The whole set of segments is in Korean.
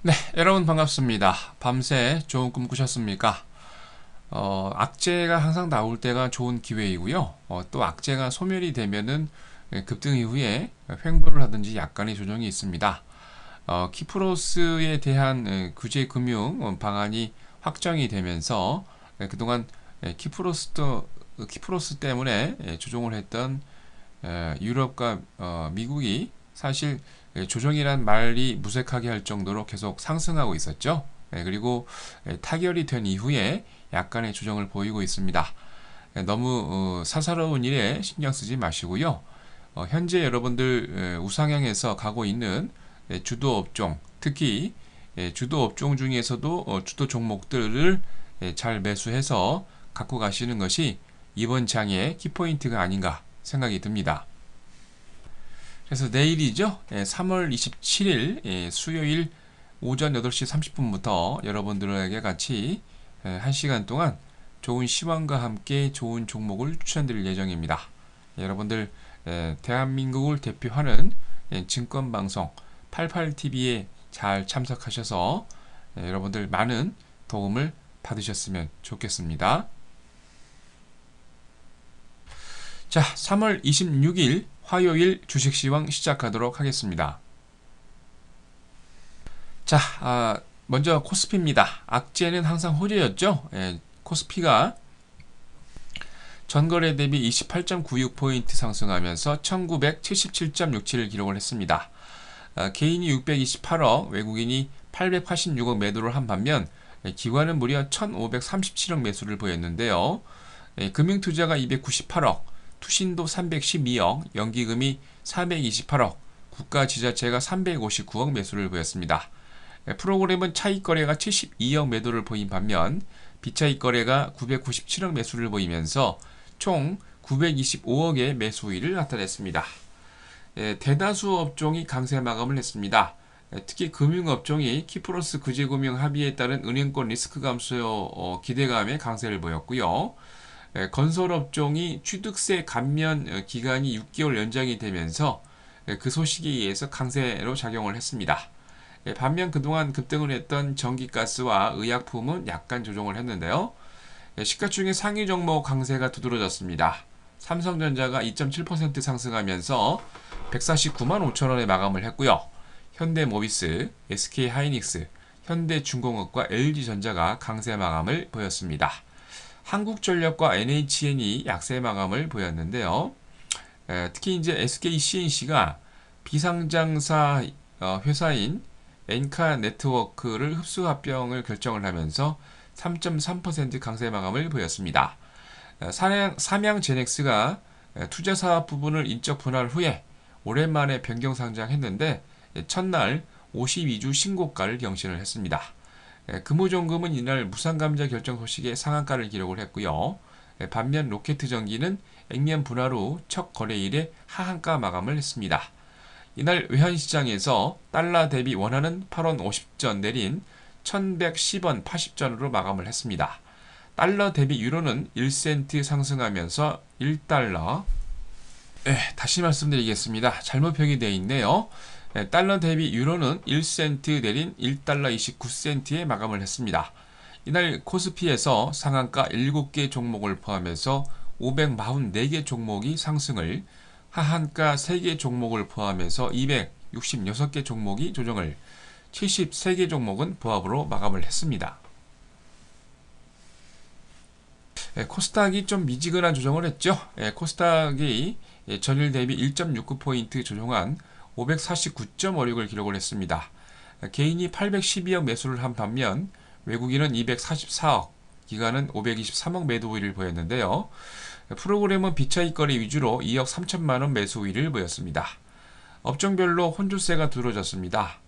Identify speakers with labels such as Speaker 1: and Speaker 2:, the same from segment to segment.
Speaker 1: 네, 여러분 반갑습니다. 밤새 좋은 꿈 꾸셨습니까? 악재가 항상 나올 때가 좋은 기회이고요. 또 악재가 소멸이 되면은 급등 이후에 횡보를 하든지 약간의 조정이 있습니다. 키프로스에 대한 규제 금융 방안이 확정이 되면서 그동안 키프로스 때문에 조정을 했던 유럽과 미국이 사실 조정이란 말이 무색하게 할 정도로 계속 상승하고 있었죠. 그리고 타결이 된 이후에 약간의 조정을 보이고 있습니다. 너무 사사로운 일에 신경 쓰지 마시고요. 현재 여러분들 우상향에서 가고 있는 주도 업종, 특히 주도 업종 중에서도 주도 종목들을 잘 매수해서 갖고 가시는 것이 이번 장의 키포인트가 아닌가 생각이 듭니다. 그래서 내일이죠. 3월 27일 수요일 오전 8시 30분부터 여러분들에게 같이 1시간 동안 좋은 시황과 함께 좋은 종목을 추천드릴 예정입니다. 여러분들 대한민국을 대표하는 증권방송 88TV에 잘 참석하셔서 여러분들 많은 도움을 받으셨으면 좋겠습니다. 자, 3월 26일 화요일 주식시황 시작하도록 하겠습니다. 자, 먼저 코스피입니다. 악재는 항상 호재였죠. 코스피가 전거래 대비 28.96포인트 상승하면서 1977.67을 기록을 했습니다. 개인이 628억, 외국인이 886억 매도를 한 반면 기관은 무려 1537억 매수를 보였는데요. 금융투자가 298억, 투신도 312억, 연기금이 428억, 국가지자체가 359억 매수를 보였습니다. 프로그램은 차익거래가 72억 매도를 보인 반면 비차익거래가 997억 매수를 보이면서 총 925억의 매수일을 나타냈습니다. 대다수 업종이 강세 마감을 했습니다. 특히 금융업종이 키프로스 구제금융 합의에 따른 은행권 리스크 감소 기대감에 강세를 보였고요. 건설업종이 취득세 감면 기간이 6개월 연장이 되면서 그 소식에 의해서 강세로 작용을 했습니다. 반면 그동안 급등을 했던 전기가스와 의약품은 약간 조정을 했는데요. 시가총액 상위 종목 강세가 두드러졌습니다. 삼성전자가 2.7% 상승하면서 149만 5천원에 마감을 했고요. 현대모비스, SK하이닉스, 현대중공업과 LG전자가 강세 마감을 보였습니다. 한국전력과 NHN이 약세 마감을 보였는데요. 특히 이제 SKCNC가 비상장사 회사인 엔카네트워크를 흡수 합병을 결정을 하면서 3.3% 강세 마감을 보였습니다. 삼양제넥스가 투자 사업 부분을 인적 분할 후에 오랜만에 변경 상장했는데 첫날 52주 신고가를 경신을 했습니다. 금호종금은 이날 무상감자 결정 소식에 상한가를 기록을 했고요. 반면 로켓전기는 액면 분할 후 첫 거래일에 하한가 마감을 했습니다. 이날 외환시장에서 달러 대비 원화는 8원 50전 내린 1110원 80전으로 마감을 했습니다. 달러 대비 유로는 1센트 상승하면서 1달러 다시 말씀드리겠습니다. 잘못 표기되어 있네요. 달러 대비 유로는 1센트 내린 1달러 29센트에 마감을 했습니다. 이날 코스피에서 상한가 7개 종목을 포함해서 544개 종목이 상승을, 하한가 3개 종목을 포함해서 266개 종목이 조정을, 73개 종목은 보합으로 마감을 했습니다. 코스닥이 좀 미지근한 조정을 했죠. 코스닥이 전일 대비 1.69포인트 조정한 549.56을 기록을 했습니다. 개인이 812억 매수를 한 반면 외국인은 244억, 기관은 523억 매도 우위를 보였는데요. 프로그램은 비차익거래 위주로 2억 3천만원 매수 우위를 보였습니다. 업종별로 혼조세가 두드러졌습니다.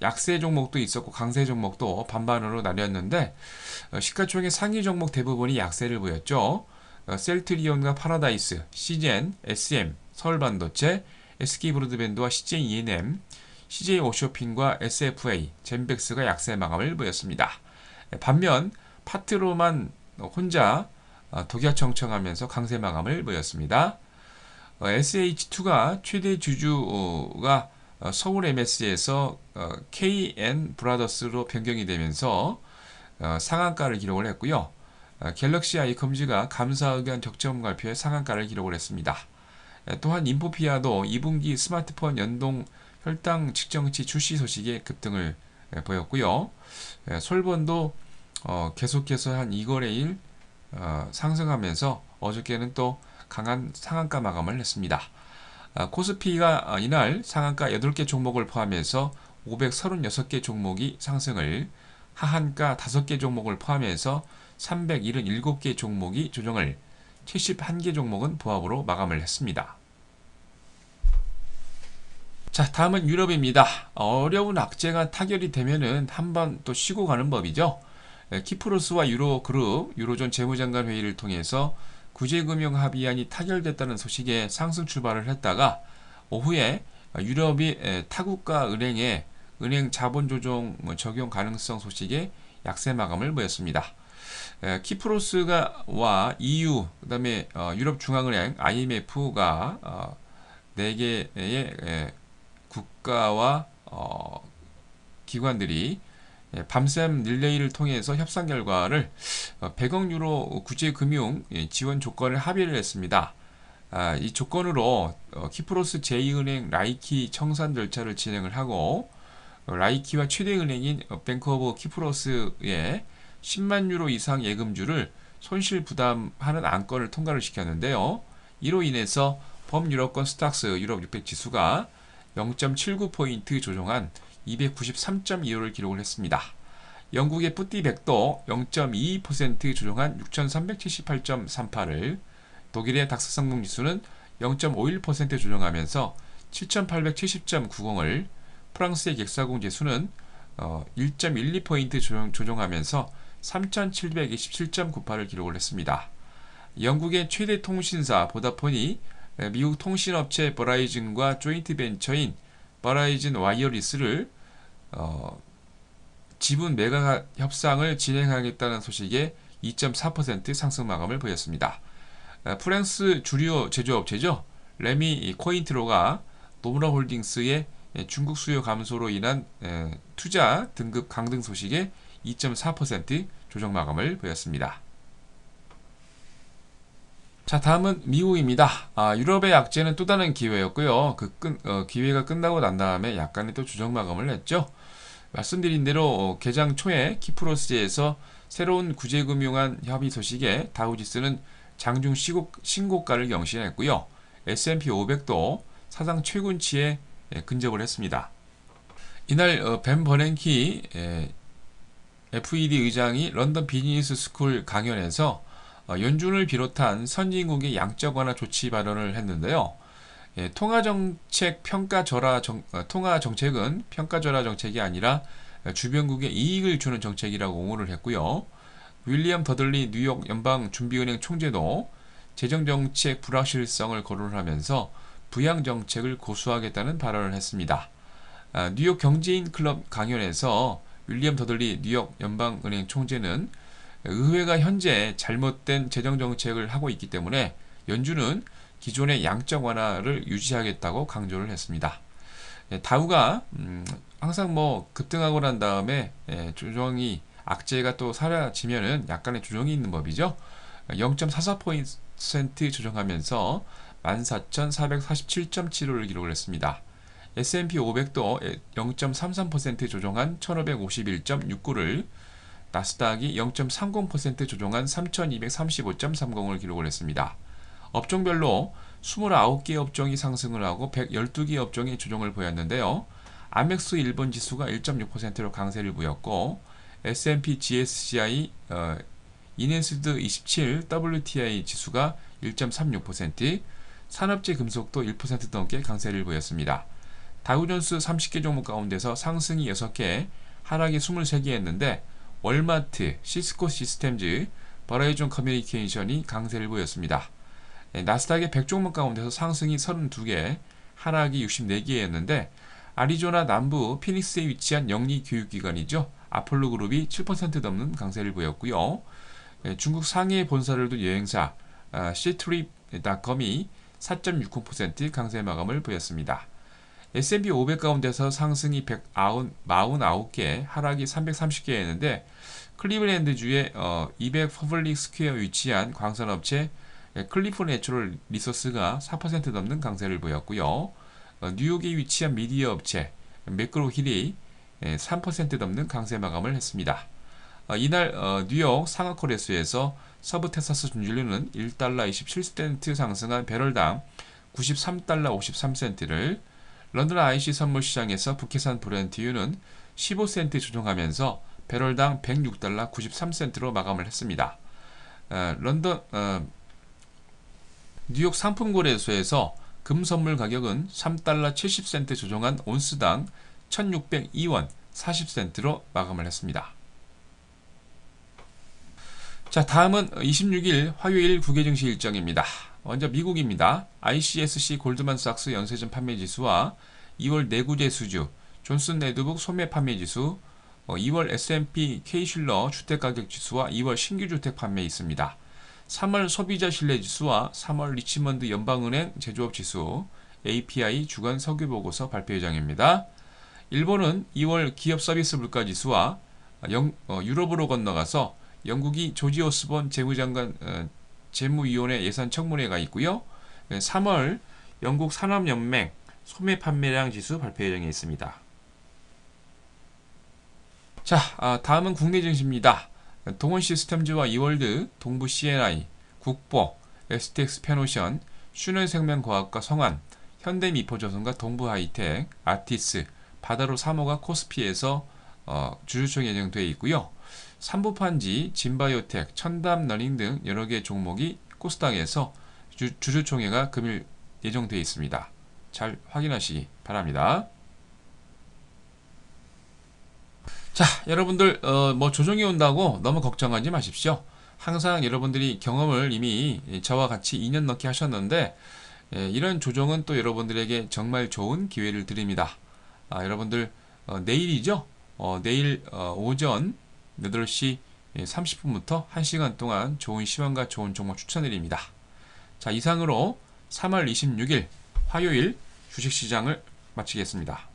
Speaker 1: 약세 종목도 있었고 강세 종목도 반반으로 나뉘었는데 시가총액 상위 종목 대부분이 약세를 보였죠. 셀트리온과 파라다이스, 시젠, SM, 서울반도체, SK브로드밴드와 CJ E&M, CJ 오쇼핑과 SFA, 젠백스가 약세 마감을 보였습니다. 반면 파트로만 혼자 독야청청하면서 강세 마감을 보였습니다. SH2가 최대 주주가 서울 MS에서 KN 브라더스로 변경이 되면서 상한가를 기록을 했고요. 갤럭시 아이컴즈가 감사 의견 적정 발표에 상한가를 기록을 했습니다. 또한 인포피아도 2분기 스마트폰 연동 혈당 측정치 출시 소식에 급등을 보였고요. 솔본도 계속해서 한 2거래일 상승하면서 어저께는 또 강한 상한가 마감을 했습니다. 코스피가 이날 상한가 8개 종목을 포함해서 536개 종목이 상승을, 하한가 5개 종목을 포함해서 377개 종목이 조정을, 71개 종목은 보합으로 마감을 했습니다. 자, 다음은 유럽입니다. 어려운 악재가 타결이 되면은 한번 또 쉬고 가는 법이죠. 키프로스와 유로그룹, 유로존 재무장관 회의를 통해서 구제금융 합의안이 타결됐다는 소식에 상승 출발을 했다가 오후에 유럽이 타국가 은행에 은행 자본 조정 적용 가능성 소식에 약세 마감을 보였습니다. 키프로스와 EU, 그다음에 유럽 중앙은행, IMF가 4개의 국가와 기관들이 밤샘 릴레이를 통해서 협상 결과를 100억 유로 구제금융 지원 조건을 합의를 했습니다. 이 조건으로 키프로스 제2은행 라이키 청산 절차를 진행을 하고 라이키와 최대 은행인 뱅크 오브 키프로스의 10만 유로 이상 예금주를 손실 부담하는 안건을 통과를 시켰는데요. 이로 인해서 범유럽권 스탁스 유럽 600 지수가 0.79포인트 조정한 293.25를 기록을 했습니다. 영국의 푸티 100도 0.22% 조정한 6378.38을, 독일의 닥스 성공 지수는 0.51% 조정하면서 7870.90을, 프랑스의 객사공 지수는 1.12포인트 조정하면서 3727.98을 기록을 했습니다. 영국의 최대 통신사 보다폰이 미국 통신업체 버라이즌과 조인트 벤처인 버라이즌 와이어리스를 지분 매각 협상을 진행하겠다는 소식에 2.4% 상승 마감을 보였습니다. 프랑스 주류 제조업체죠. 레미 코인트로가 노무라홀딩스의 중국 수요 감소로 인한 투자 등급 강등 소식에 2.4% 조정 마감을 보였습니다. 자, 다음은 미국입니다. 유럽의 약재는 또 다른 기회였고요. 기회가 끝나고 난 다음에 약간의 또 조정 마감을 했죠. 말씀드린 대로 개장 초에 키프로스에서 새로운 구제금융안 협의 소식에 다우지수는 장중 신고가를 경신했고요. S&P 500도 사상 최고치에 근접을 했습니다. 이날 벤 버냉키 FED 의장이 런던 비즈니스 스쿨 강연에서 연준을 비롯한 선진국의 양적 완화 조치 발언을 했는데요. 통화 정책은 평가절하 정책이 아니라 주변국에 이익을 주는 정책이라고 옹호를 했고요. 윌리엄 더들리 뉴욕 연방준비은행 총재도 재정정책 불확실성을 거론을 하면서 부양정책을 고수하겠다는 발언을 했습니다. 뉴욕 경제인 클럽 강연에서 윌리엄 더들리 뉴욕 연방은행 총재는 의회가 현재 잘못된 재정정책을 하고 있기 때문에 연준은 기존의 양적 완화를 유지하겠다고 강조를 했습니다. 다우가 항상 급등하고 난 다음에 조정이 악재가 또 사라지면은 약간의 조정이 있는 법이죠. 0.44% 조정하면서 14,447.75를 기록을 했습니다. S&P 500도 0.33% 조정한 1,551.69를, 나스닥이 0.30% 조정한 3,235.30을 기록을 했습니다. 업종별로 29개 업종이 상승을 하고 112개 업종이 조정을 보였는데요. 아멕스 일본 지수가 1.6%로 강세를 보였고 S&P GSCI 이네스드 27 WTI 지수가 1.36%, 산업재 금속도 1% 넘게 강세를 보였습니다. 다우존스 30개 종목 가운데서 상승이 6개, 하락이 23개였는데 월마트, 시스코 시스템즈, 버라이즌 커뮤니케이션이 강세를 보였습니다. 나스닥의 100종목 가운데서 상승이 32개, 하락이 64개였는데 아리조나 남부 피닉스에 위치한 영리 교육기관이죠. 아폴로 그룹이 7% 넘는 강세를 보였고요. 중국 상해 본사를 둔 여행사 Ctrip.com이 4.60% 강세 마감을 보였습니다. S&P 500 가운데서 상승이 149개, 하락이 330개였는데 클리블랜드주의 200 퍼블릭 스퀘어에 위치한 광산업체 클리프 내추럴 리소스가 4% 넘는 강세를 보였고요. 뉴욕에 위치한 미디어 업체 매크로 힐이 3% 넘는 강세 마감을 했습니다. 이날 뉴욕 상하거래소에서 서부 텍사스 준진료는 1달러 27센트 상승한 배럴당 93달러 53센트를, 런던 IC 선물시장에서 북해산 브렌트유는 15센트 조정하면서 배럴당 106달러 93센트로 마감을 했습니다. 뉴욕 상품거래소에서 금 선물 가격은 3달러 70센트 조정한 온스당 1602원 40센트로 마감을 했습니다. 자, 다음은 26일 화요일 국외 증시 일정입니다. 먼저 미국입니다. ICSC 골드만삭스 연쇄점 판매 지수와 2월 내구재 수주, 존슨 레드북 소매 판매 지수, 2월 S&P K-실러 주택가격 지수와 2월 신규 주택 판매 있습니다. 3월 소비자 신뢰 지수와 3월 리치먼드 연방은행 제조업 지수, API 주간 석유 보고서 발표 예정입니다. 일본은 2월 기업 서비스 물가 지수와 유럽으로 건너가서 영국이 조지 오스본 재무장관 재무위원회 예산 청문회가 있고요. 3월 영국 산업연맹 소매 판매량 지수 발표 예정에 있습니다. 자, 다음은 국내 증시입니다. 동원시스템즈와 이월드, 동부 CNI, 국보, STX 페노션, 슈넌생명과학과 성한, 현대미포조선과 동부하이텍, 아티스, 바다로 사모가 코스피에서 주주총 예정되어 있고요. 삼부판지, 진바이오텍, 첨단러닝 등 여러 개 종목이 코스닥에서 주주총회가 금일 예정되어 있습니다. 잘 확인하시기 바랍니다. 자, 여러분들 조정이 온다고 너무 걱정하지 마십시오. 항상 여러분들이 경험을 이미 저와 같이 2년 넘게 하셨는데 이런 조정은 또 여러분들에게 정말 좋은 기회를 드립니다. 여러분들 내일이죠? 내일 오전 8시 30분부터 1시간 동안 좋은 시황과 좋은 종목 추천드립니다. 자, 이상으로 3월 26일 화요일 주식시장을 마치겠습니다.